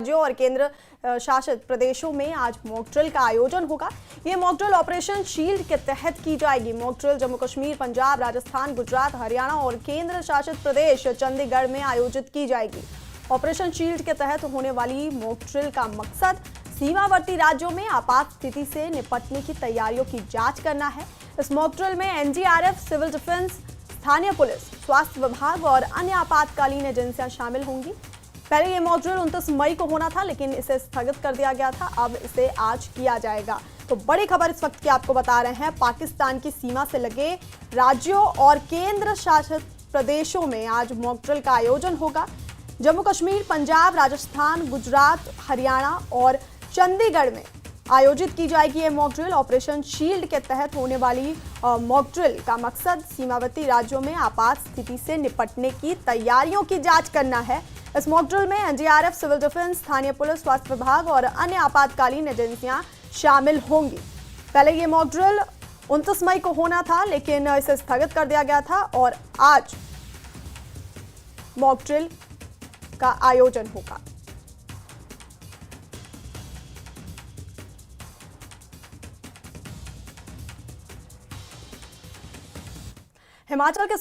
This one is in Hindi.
राज्यों और केंद्र शासित प्रदेशों में आज मॉक ड्रिल का आयोजन होगा। ये मॉक ड्रिल ऑपरेशन शील्ड के तहत की जाएगी। मॉक ड्रिल जम्मू कश्मीर, पंजाब, राजस्थान, गुजरात, हरियाणा और केंद्र शासित प्रदेश चंडीगढ़ में आयोजित की जाएगी। ऑपरेशन शील्ड के तहत होने वाली मॉक ड्रिल का मकसद सीमावर्ती राज्यों में आपात स्थिति से निपटने की तैयारियों की जांच करना है। इस मॉक ड्रिल में एनडीआरएफ, सिविल डिफेंस, स्थानीय पुलिस, स्वास्थ्य विभाग और अन्य आपातकालीन एजेंसियां शामिल होंगी। पहले ये मॉक ड्रिल 29 मई को होना था, लेकिन इसे स्थगित कर दिया गया था। अब इसे आज किया जाएगा। तो बड़ी खबर इस वक्त की आपको बता रहे हैं, पाकिस्तान की सीमा से लगे राज्यों और केंद्र शासित प्रदेशों में आज मॉक ड्रिल का आयोजन होगा। जम्मू कश्मीर, पंजाब, राजस्थान, गुजरात, हरियाणा और चंडीगढ़ में आयोजित की जाएगी ये मॉक ड्रिल। ऑपरेशन शील्ड के तहत होने वाली मॉक ड्रिल का मकसद सीमावर्ती राज्यों में आपात स्थिति से निपटने की तैयारियों की जांच करना है। इस मॉक ड्रिल में एनडीआरएफ, सिविल डिफेंस, स्थानीय पुलिस, स्वास्थ्य विभाग और अन्य आपातकालीन एजेंसियां शामिल होंगी। पहले ये मॉक ड्रिल 29 मई को होना था, लेकिन इसे स्थगित कर दिया गया था और आज मॉक ड्रिल का आयोजन होगा। हिमाचल के